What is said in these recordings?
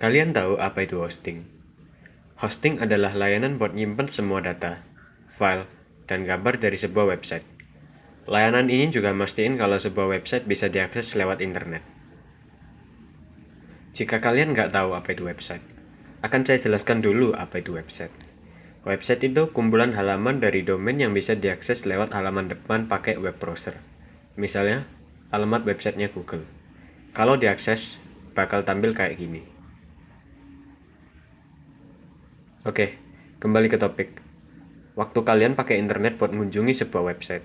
Kalian tahu apa itu hosting? Hosting adalah layanan buat nyimpen semua data, file, dan gambar dari sebuah website. Layanan ini juga mastiin kalau sebuah website bisa diakses lewat internet. Jika kalian nggak tahu apa itu website, akan saya jelaskan dulu apa itu website. Website itu kumpulan halaman dari domain yang bisa diakses lewat halaman depan pakai web browser. Misalnya, alamat websitenya Google. Kalau diakses, bakal tampil kayak gini. Oke, kembali ke topik. Waktu kalian pakai internet buat mengunjungi sebuah website,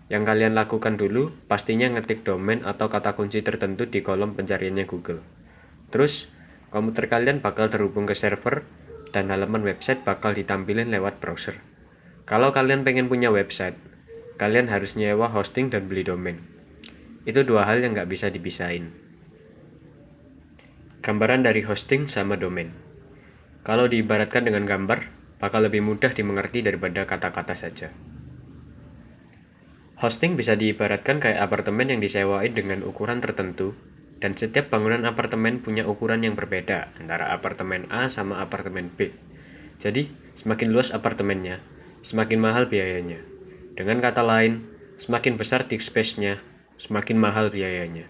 yang kalian lakukan dulu pastinya ngetik domain atau kata kunci tertentu di kolom pencariannya Google. Terus, komputer kalian bakal terhubung ke server dan halaman website bakal ditampilin lewat browser. Kalau kalian pengen punya website, kalian harus nyewa hosting dan beli domain. Itu dua hal yang nggak bisa dipisahin. Gambaran dari hosting sama domain. Kalau diibaratkan dengan gambar, bakal lebih mudah dimengerti daripada kata-kata saja. Hosting bisa diibaratkan kayak apartemen yang disewain dengan ukuran tertentu, dan setiap bangunan apartemen punya ukuran yang berbeda antara apartemen A sama apartemen B. Jadi, semakin luas apartemennya, semakin mahal biayanya. Dengan kata lain, semakin besar disk space-nya, semakin mahal biayanya.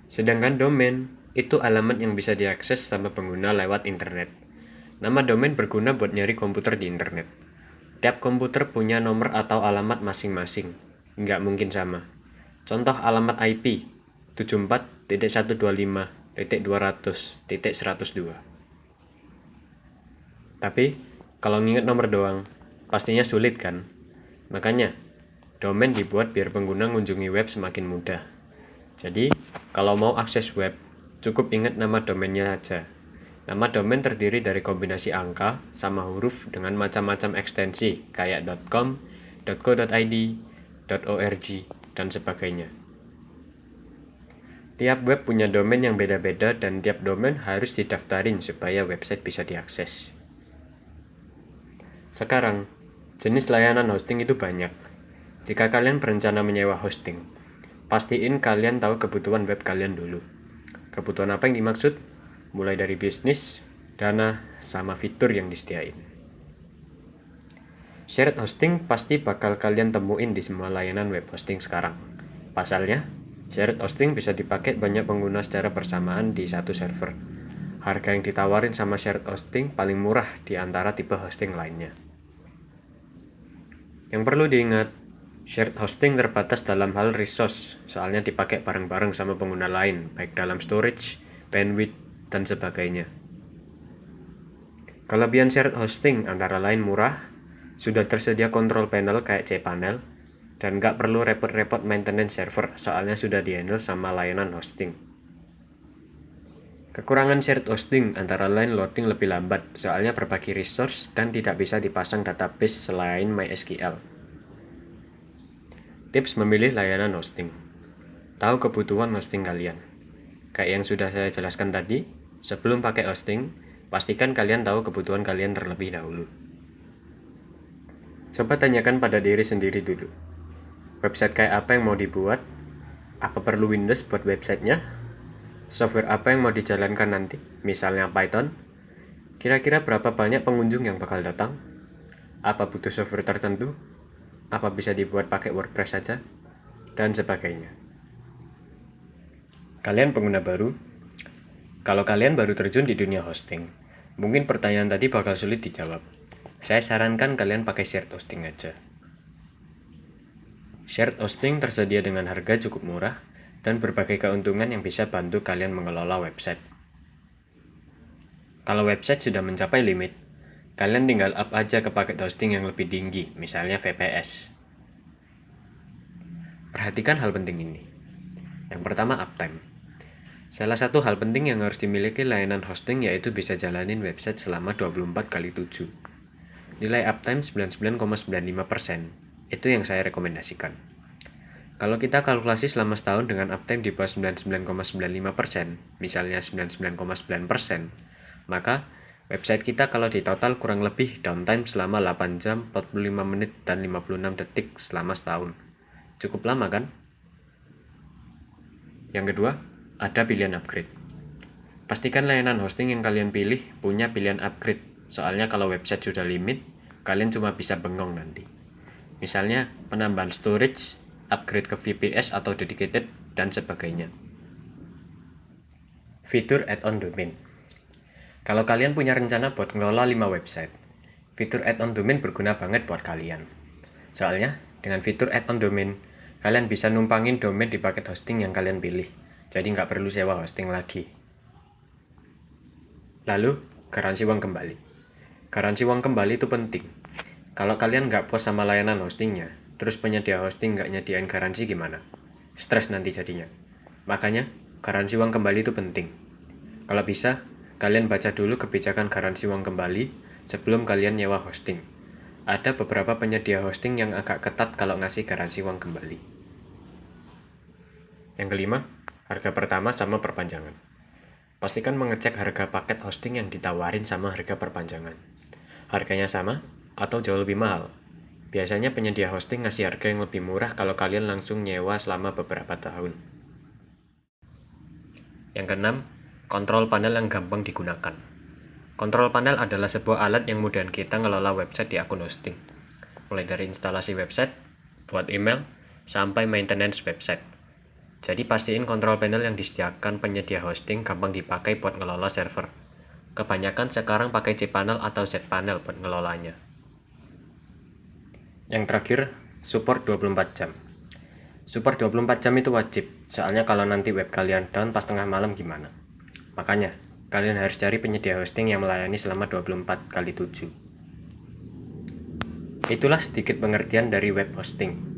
Sedangkan domain itu alamat yang bisa diakses sama pengguna lewat internet. Nama domain berguna buat nyari komputer di internet. Tiap komputer punya nomor atau alamat masing-masing, nggak mungkin sama. Contoh alamat IP 74.125.200.102. Tapi, kalau nginget nomor doang, pastinya sulit kan? Makanya, domain dibuat biar pengguna ngunjungi web semakin mudah. Jadi, kalau mau akses web, cukup ingat nama domainnya aja. Nama domain terdiri dari kombinasi angka sama huruf dengan macam-macam ekstensi kayak .com, .co.id, .org, dan sebagainya. Tiap web punya domain yang beda-beda dan tiap domain harus didaftarin supaya website bisa diakses. Sekarang, jenis layanan hosting itu banyak. Jika kalian berencana menyewa hosting, pastiin kalian tahu kebutuhan web kalian dulu. Kebutuhan apa yang dimaksud? Mulai dari bisnis, dana, sama fitur yang disediain. Shared hosting pasti bakal kalian temuin di semua layanan web hosting sekarang. Pasalnya, shared hosting bisa dipakai banyak pengguna secara bersamaan di satu server. Harga yang ditawarin sama shared hosting paling murah di antara tipe hosting lainnya. Yang perlu diingat, shared hosting terbatas dalam hal resource, soalnya dipakai bareng-bareng sama pengguna lain, baik dalam storage, bandwidth, dan sebagainya. Kelebihan shared hosting antara lain murah, sudah tersedia kontrol panel kayak cPanel, dan nggak perlu repot-repot maintenance server, soalnya sudah di-handle sama layanan hosting. Kekurangan shared hosting antara lain loading lebih lambat, soalnya berbagi resource dan tidak bisa dipasang database selain MySQL. Tips memilih layanan hosting. Tahu kebutuhan hosting kalian. Kayak yang sudah saya jelaskan tadi, sebelum pakai hosting, pastikan kalian tahu kebutuhan kalian terlebih dahulu. Coba tanyakan pada diri sendiri dulu. Website kayak apa yang mau dibuat? Apa perlu Windows buat websitenya? Software apa yang mau dijalankan nanti? Misalnya Python? Kira-kira berapa banyak pengunjung yang bakal datang? Apa butuh software tertentu? Apa bisa dibuat pakai WordPress saja? Dan sebagainya. Kalian pengguna baru? Kalau kalian baru terjun di dunia hosting, mungkin pertanyaan tadi bakal sulit dijawab. Saya sarankan kalian pakai shared hosting aja. Shared hosting tersedia dengan harga cukup murah dan berbagai keuntungan yang bisa bantu kalian mengelola website. Kalau website sudah mencapai limit, kalian tinggal up aja ke paket hosting yang lebih tinggi, misalnya VPS. Perhatikan hal penting ini. Yang pertama, uptime. Salah satu hal penting yang harus dimiliki layanan hosting yaitu bisa jalanin website selama 24/7. Nilai uptime 99,95%. Itu yang saya rekomendasikan. Kalau kita kalkulasi selama setahun dengan uptime di bawah 99,95%, misalnya 99,9%, maka website kita kalau di total kurang lebih downtime selama 8 jam, 45 menit, dan 56 detik selama setahun. Cukup lama kan? Yang kedua, ada pilihan upgrade. Pastikan layanan hosting yang kalian pilih punya pilihan upgrade, soalnya kalau website sudah limit, kalian cuma bisa bengong nanti. Misalnya penambahan storage, upgrade ke VPS atau dedicated, dan sebagainya. Fitur add-on domain. Kalau kalian punya rencana buat ngelola 5 website, fitur add-on domain berguna banget buat kalian. Soalnya, dengan fitur add-on domain, kalian bisa numpangin domain di paket hosting yang kalian pilih, jadi nggak perlu sewa hosting lagi. Lalu, garansi uang kembali. Garansi uang kembali itu penting. Kalau kalian nggak puas sama layanan hostingnya, terus penyedia hosting nggak nyediain garansi gimana? Stres nanti jadinya. Makanya, garansi uang kembali itu penting. Kalau bisa, kalian baca dulu kebijakan garansi uang kembali sebelum kalian nyewa hosting. Ada beberapa penyedia hosting yang agak ketat kalau ngasih garansi uang kembali. Yang kelima, harga pertama sama perpanjangan. Pastikan mengecek harga paket hosting yang ditawarin sama harga perpanjangan. Harganya sama atau jauh lebih mahal. Biasanya penyedia hosting ngasih harga yang lebih murah kalau kalian langsung nyewa selama beberapa tahun. Yang keenam, kontrol panel yang gampang digunakan. Kontrol panel adalah sebuah alat yang mudahin kita ngelola website di akun hosting. Mulai dari instalasi website, buat email, sampai maintenance website. Jadi pastiin kontrol panel yang disediakan penyedia hosting gampang dipakai buat ngelola server. Kebanyakan sekarang pakai cPanel atau zPanel buat ngelolanya. Yang terakhir, support 24 jam. Support 24 jam itu wajib, soalnya kalau nanti web kalian down pas tengah malam gimana? Makanya, kalian harus cari penyedia hosting yang melayani selama 24x7. Itulah sedikit pengertian dari web hosting.